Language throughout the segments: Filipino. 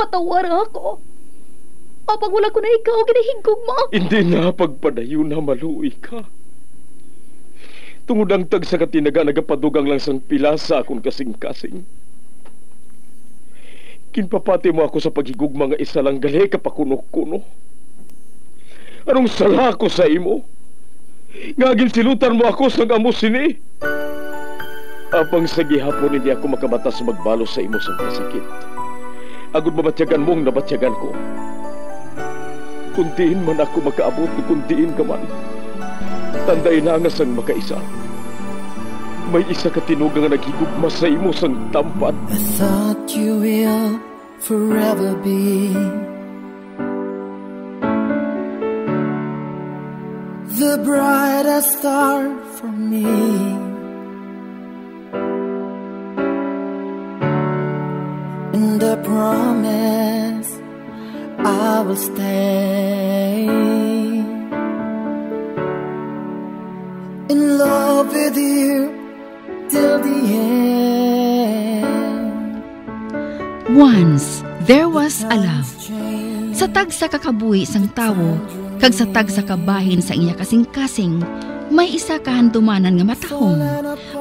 patawar ako. Apag wala ko na ikaw, ginahigog mo. Hindi na pagpadayo na maluoy ka. Tungod ang tag sa katinaga nagapadugang lang sang pilasa akong kasing-kasing. Kinpapati mo ako sa paghigugma nga isa lang gali kapakuno-kuno. Anong sala ko sa imo? Ngagin silutan mo ako sa amo sini. Apang sa gihapon hindi ako makabatas magbalo sa imo sa kasakit. Agud mabatyagan mong nabatyagan ko. Kundiin man ako makaabot, kundiin ka man. Tanday na nga sang makaisa. May isa ka tinugang nga naghigugma sa imo sang tampad. I thought you will forever be the brightest star for me. And I promise I will stay in love with you till the end. Once there was a love. Sa tag sa kakabuhi sang tawo, kag sa tag sa kabahin sa iya kasing-kasing, may isa kahandumanan nga matahong,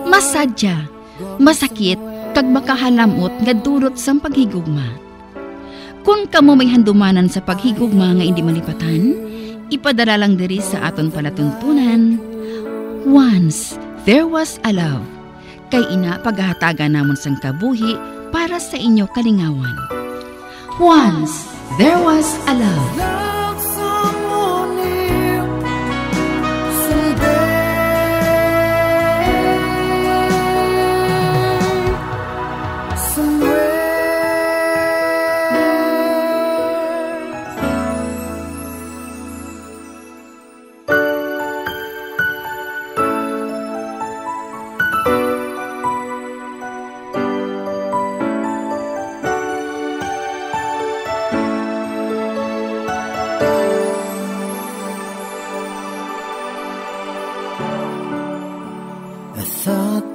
masadya, masakit, kag makahalamot nga durot sang paghigugma. Kung kamo may handumanan sa paghigugma nga hindi malipatan, ipadala lang diri sa aton palatuntunan. Once there was a love. Kay ina paghahatagan namon sang kabuhi para sa inyo kalingawan. Once there was a love.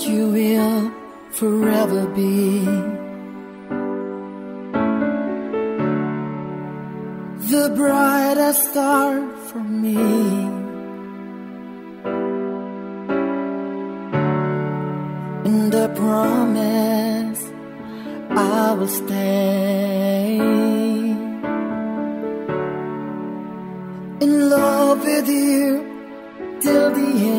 You will forever be the brightest star for me. And I promise I will stay in love with you till the end.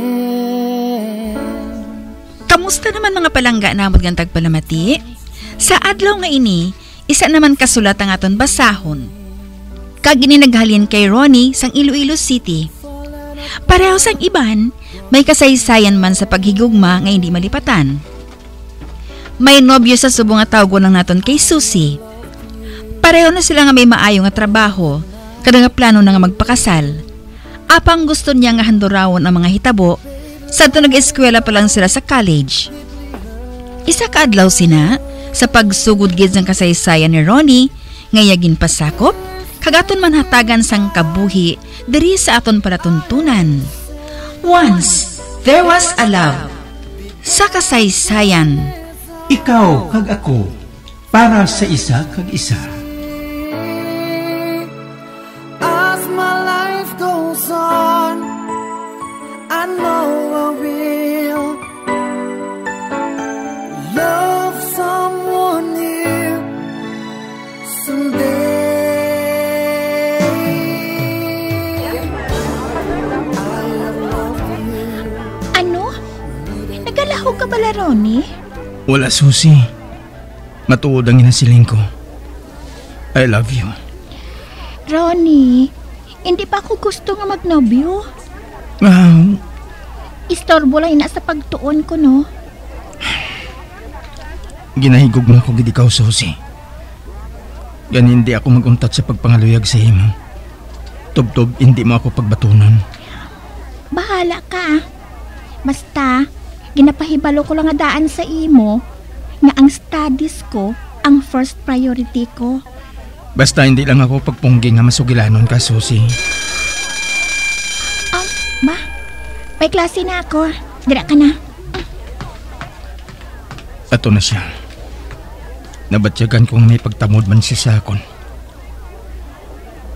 Kamusta naman mga palangga namod ng tagpalamati? Sa adlaw nga ini, isa naman kasulat ang aton basahon. Kag ini naghalin kay Ronnie sang Iloilo City. Pareho sang iban, may kasaysayan man sa paghigugma nga hindi malipatan. May nobyo sa subong nga tawgo lang naton kay Susie. Pareho na sila nga may maayo nga trabaho, kada nga plano na nga magpakasal. Apang gusto niya nga handurawon ang mga hitabo. Sa ito nag-eskwela pa lang sila sa college. Isa kaadlaw sina sa pagsugod gid ng kasaysayan ni Ronnie ngayagin pasakop kagaton man hatagan sang kabuhi diri sa aton palatuntunan. Once there was a love. Sa kasaysayan, ikaw kag ako para sa isa kag isa. As my life goes on, I know I will love someone new someday. I love you. Ano? Nagalahog ka pala, Ronnie? Wala, Susie. Matuod ang inasiling ko. I love you. Ronnie, hindi pa ako gusto nga magnobyo. Istorbo lang ina sa pagtuon ko, no? Ginahigog na ako gid ikaw, Susie. Gan hindi ako maguntat sa pagpangaluyag sa imo. Tubtob hindi mo ako pagbatunon. Bahala ka. Basta, ginapahibalo ko lang nga daan sa imo nga ang studies ko ang first priority ko. Basta hindi lang ako pagpunggi nga masugilanon ka, Susie. Ma, may klase na ako. Dira ka na. Ato na siya. Nabatyagan kong may pagtamod man siya sa akon.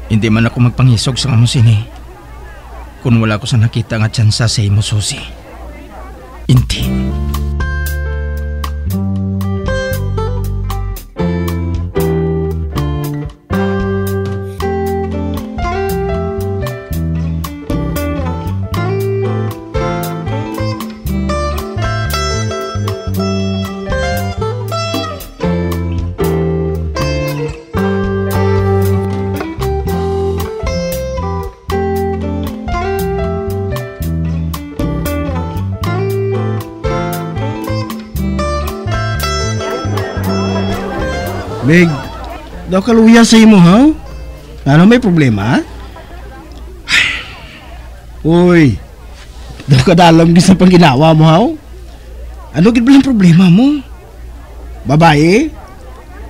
Hindi man ako magpangisog sa amo sini. Kung wala ko sa nakita nga tsansa sa imo, Susi. Hindi. Meg, daw kaluya sa imo, ha? Ano, may problema? Uy, daw kadalam gis sa pangginawa mo, ha? Ano gid ba ang problema mo? Babae?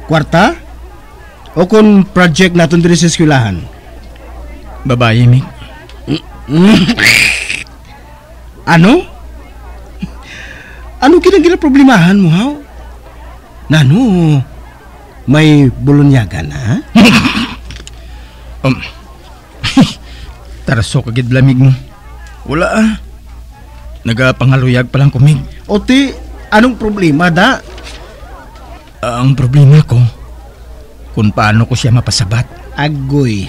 Kwarta? O kung project natin diri sa eskwelahan? Babae, Mig. Ano? Ano kinang problemahan mo, ha? Nano? May bulunyagan, ha? Taraso kagid lamig mo. Wala Nagapangaluyag pa lang kumig. Oti, anong problema da? Ang problema ko, kung paano ko siya mapasabat. Agoy.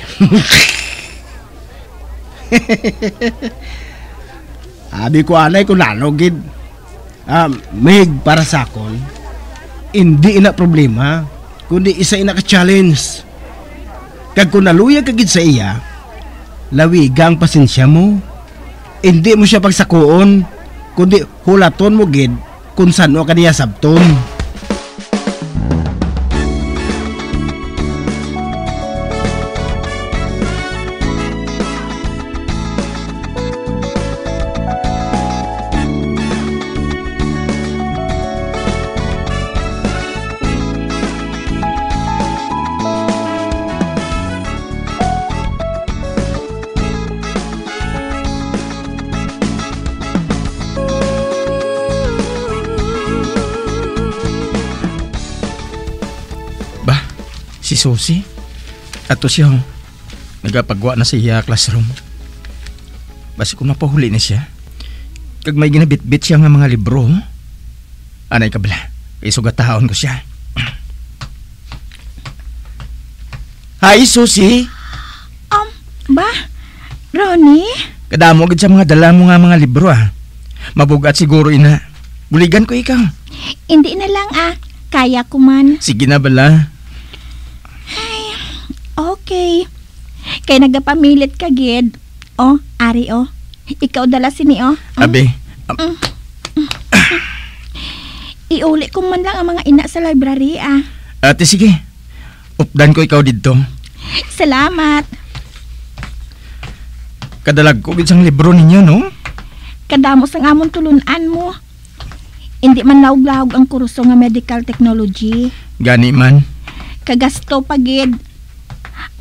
Abi ko anay kung nanogid. Mig, para sa akon, hindi ina problema, kundi isa ina ka-challenge. Kag kung naluyag kagid sa iya, lawigang pasensya mo. Hindi mo siya pagsakuon, kundi hulaton mo gid kung saan mo kaniya sabton. Si Susi, ato siya nagapagwa na sa iya classroom. Basi kung mapahuli na siya, kag may ginabit-bit siya nga mga libro, anay kabla, isugataon ko siya. Hi, Susi! Ba? Ronnie? Kadamo agad sa mga dala mo nga mga libro Mabugat siguro ina. Buligan ko ikaw. Hindi na lang kaya ko man. Sige na bala. Okay. Kay nagapamilit ka, gid. Ari, ikaw dala sini, Abe. Iuli ko man lang ang mga ina sa library, Ate, sige. Updan ko ikaw dito. Salamat. Kadalag ko gid sang libro ninyo, no? Kadamos ang amon tulunan mo. Hindi man lahog-lahog ang kurso nga medical technology. Gani man. Kagasto pa, gid.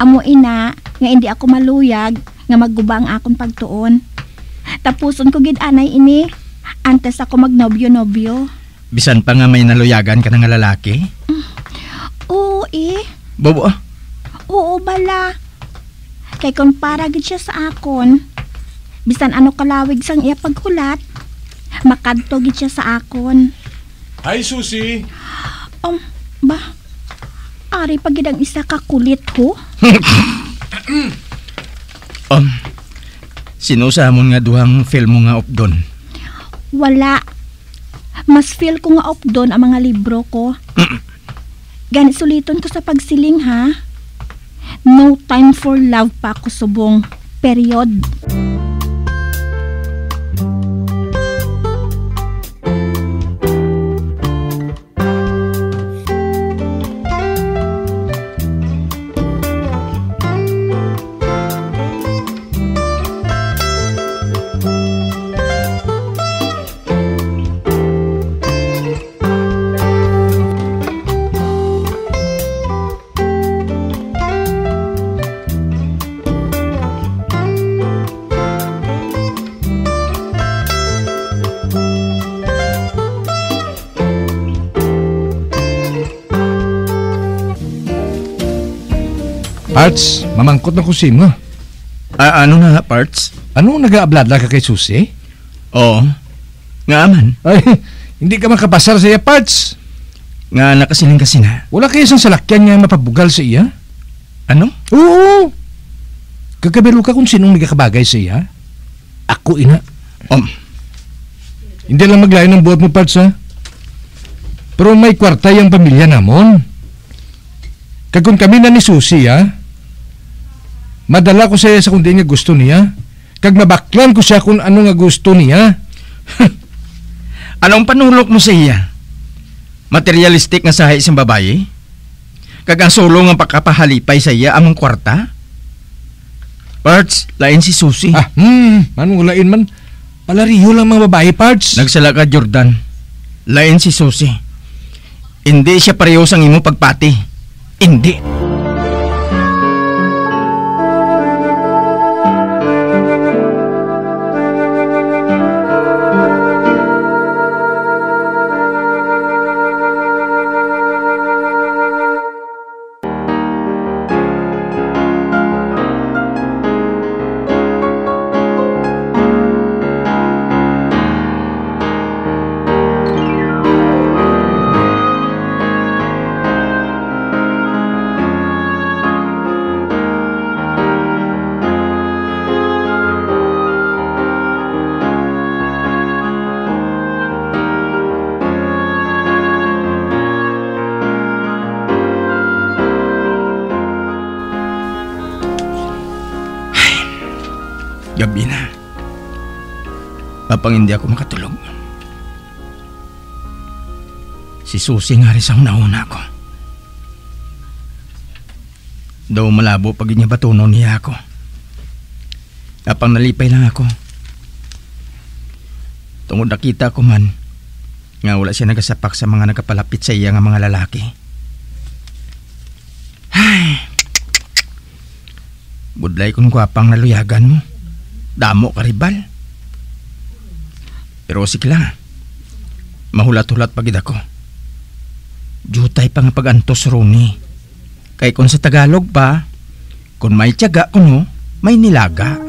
Amo ina nga hindi ako maluyag nga maggubang akong pagtuon. Tapuson ko gid anay ini antes ako magnobyo-nobyo. Bisan pa nga may naluyagan ka nga lalaki? Oo Bobo Oo bala. Kay kung para gid siya sa akon, bisan ano kalawig sang iya paghulat, makadto gid siya sa akon. Hi, Susi! Ba? Ari pa gid ang isa ka kulit ho? Sinusamon nga duhang film mo nga updon. Wala. Mas feel ko nga updon ang mga libro ko. Ganit suliton ko sa pagsiling, ha? No time for love pa ako subong. Period. Parts, mamangkot na ko simo. Ano na, Parts? Ano nag-aabladla ka kay Susi? Oo. Nga man. Ay, hindi ka makapasar sa iya, Parts. Nga nakasiling kasi na. Wala kayo isang salakyan nga mapabugal sa iya? Ano? Oo. Kagabiro ka kung sinong nagkakabagay sa iya? Ako, ina. Hindi lang maglayo ng buhat mo, Parts, ha? Pero may kwarta yung pamilya namon. Kagkun kami na ni Susi, ha? Madala ko siya sa kundi nga gusto niya. Kag mabaklan ko siya kung ano nga gusto niya. Anong panulok mo sa iya? Materialistic nga sahay isang babae? Kag ang solo nga pagkapahalipay sa iya among kwarta? Parts, lain si Susi. Manong ulain man. Palariho lang mga babae, Parts. Nagsala ka, Jordan. Lain si Susi. Hindi siya pareho sang imo pagpati. Hindi. Gabi na. Papang hindi ako makatulog. Si Susi nga rin ang nauna ko. Daw malabo pag niya batuno niya ako. Kapang nalipay lang ako. Tungod nakita ko man nga wala siya nagasapak sa mga nagapalapit sa iya nga mga lalaki. Ay, budlay kung gwapang naluyagan mo. Damo karibal. Pero sige lang. Mahulat-hulat pagid ako. Jutay pa nga pag-antos Roni. Kay kung sa Tagalog pa, kung may tiyaga kuno, may nilaga.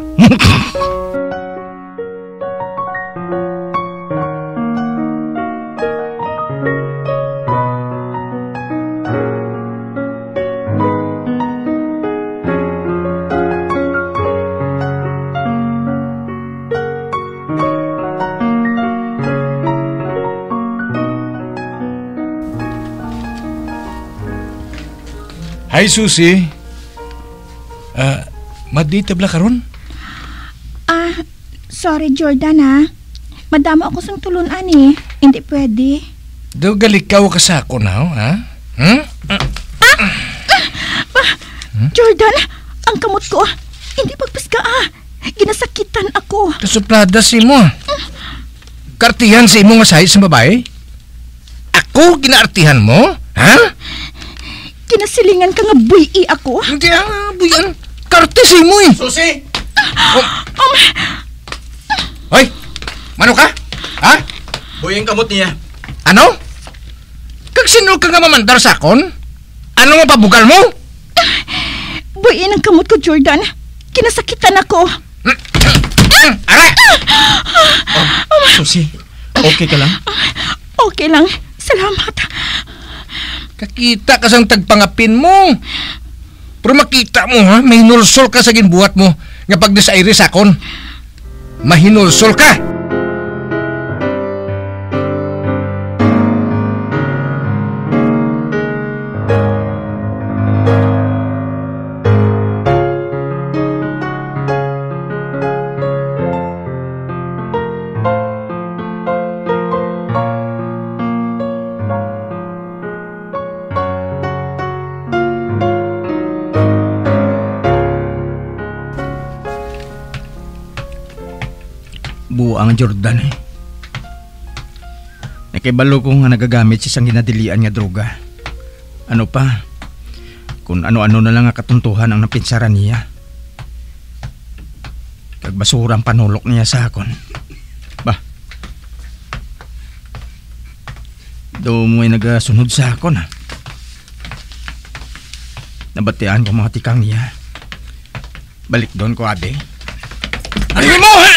Hi, Susi. Maditabla ka ron? Sorry, Jordan, ha? Madama ako sang tulunan, eh. Hindi pwede. Daw galikaw ka sa ako now, ha? Jordan, ang kamot ko, hindi pagpiska, ginasakitan ako. Kasuplada si mo. Kartihan si imo nga sahit sa babae? Ako ginaartihan mo? Ha? Kinasilingan ka nga buyi ako. Hindi buyan. Karte si mo eh. Susi! Hoy! Mano ka? Ha? Buyang kamot niya. Ano? Kag sino ka nga mamandar sa akon? Ano nga pabugal mo? Buyi ng kamot ko, Jordan. Kinasakitan ako. Aray! Susi, okay ka lang? Okay lang. Salamat. Kakita ka sang tagpangapin mo. Pero makita mo ha, mahinulsol ka sa ginbuhat mo nga pag desaire sa akon. Mahinulsol ka. Buang Jordan eh. Nakibalo ko nga nagagamit siya sang ginadilian nga droga. Ano pa? Kung ano-ano na lang nga katuntuhan ang napinsaran niya. Kag basurang panulok niya sa akon. Bah. Do mo'y nagasunod sa akon ha. Nabatian ko mga tikang niya. Balik doon ko, Abe. Ano mo, ha?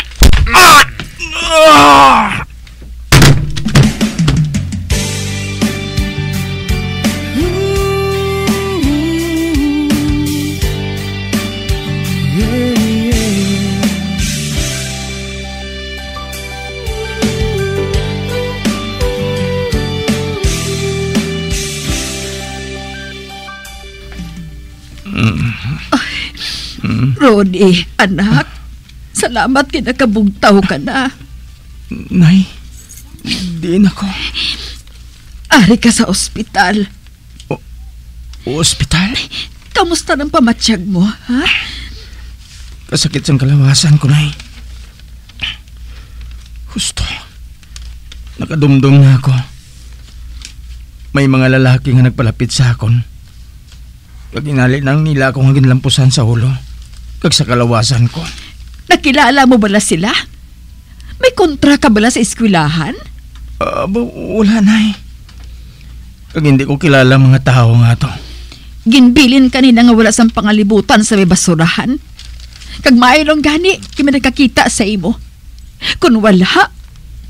Ronnie, anak, salamat kinakabugtaw ka na. Nay, di na ko. Ari ka sa ospital. Ospital? Kamusta ng pamatsyag mo, ha? Kasakit sang kalawasan ko, Nay. Gusto. Nakadumdum na ako. May mga lalaki nga nagpalapit sa akon. Kag inali nang nila akong hangin lampusan sa ulo. Kag sa kalawasan ko. Nakilala mo bala sila? May kontra ka bala sa eskwelahan? Wala, Nay. Kag hindi ko kilala mga tao nga to. Ginbilin kanina nga wala sang pangalibutan sa may basurahan. Kag maayong gani, kami nagkakita sa imo. Kung wala,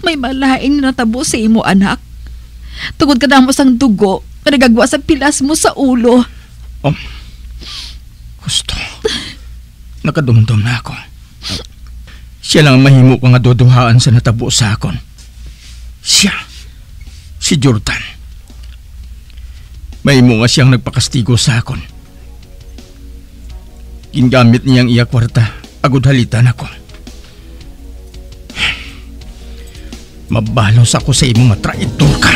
may malaing natabo sa imo, anak. Tugod ka na mo sang dugo na nagagwa sa pilas mo sa ulo. Gusto. Nakadumdum na ako. Siya lang ang mahimo ko nga duduhaan sa natabo sa akon. Siya. Si Jordan. Mahimo nga siyang nagpakastigo sa akon. Gingamit niyang iya kwarta. Agud halitan ako. Mabalos ako sa imong matraitor ka.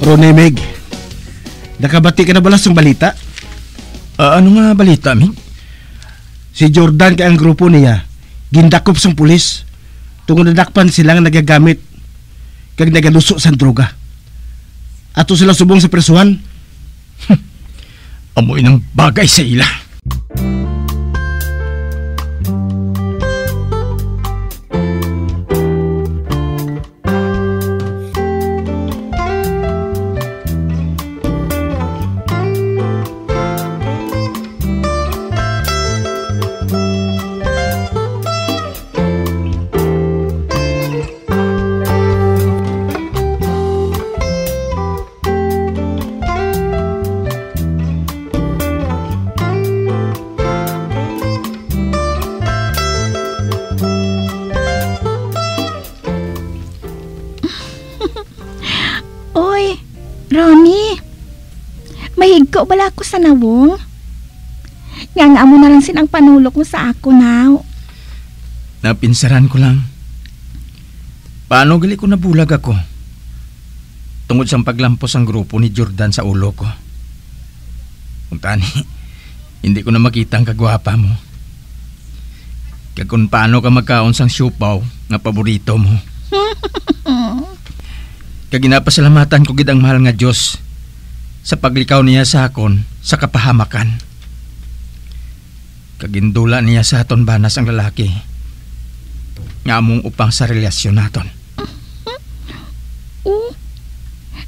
Ronnie, Meg, nakabati ka na balas ng balita? Ano nga balita, Mig? Si Jordan kay ang grupo niya gindakop sang pulis tungod nadakpan silang nagagamit kag nagaluso sa droga. Ato sila subong sa presuhan. Amoy ng bagay sa ila. Oy, Ronnie, mahigko bala ko sa nawong. Nga mo na lang sinang panulok mo sa ako now. Napinsaran ko lang. Paano gali ko nabulag ako? Tungod sa paglampos ang grupo ni Jordan sa ulo ko. Kung tani, hindi ko na makita ang kagwapa mo. Kag kung paano ka magkaon sang siupaw nga paborito mo. Kag ginapasalamatan ko gid ang mahal nga Dios sa paglikaw niya sa akon sa kapahamakan. Kag indula niya sa aton banas ang lalaki nga among upang sa relasyon naton.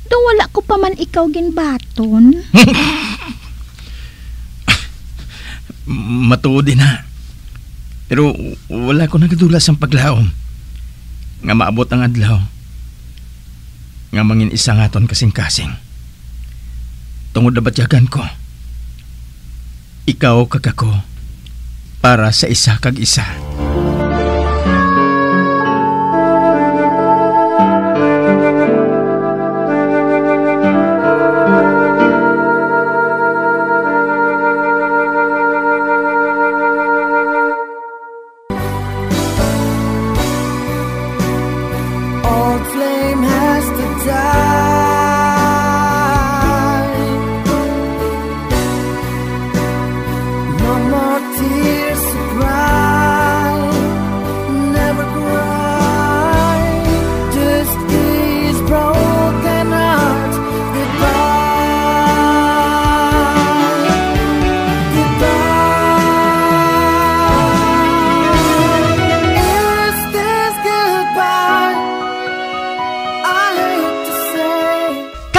Do wala ko pa man ikaw ginbaton. Matuod din ha. Pero wala ko nagadulas ang paglaom nga maabot ang adlaw nga mangin isa nga ton kasing-kasing. Tungod na batyagan ko, ikaw kag ako para sa isa kag isa. No more tears to cry.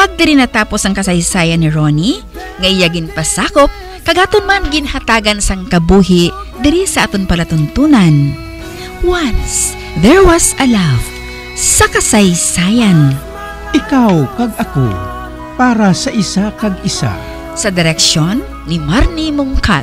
Ag diri natapos ang kasaysayan ni Ronnie, nga iya ginpasakop, kagaton man ginhatagan sang kabuhi diri sa aton palatuntunan. Once, there was a love sa kasaysayan. Ikaw kag ako, para sa isa kag isa. Sa direksyon ni Marnie Mongcal.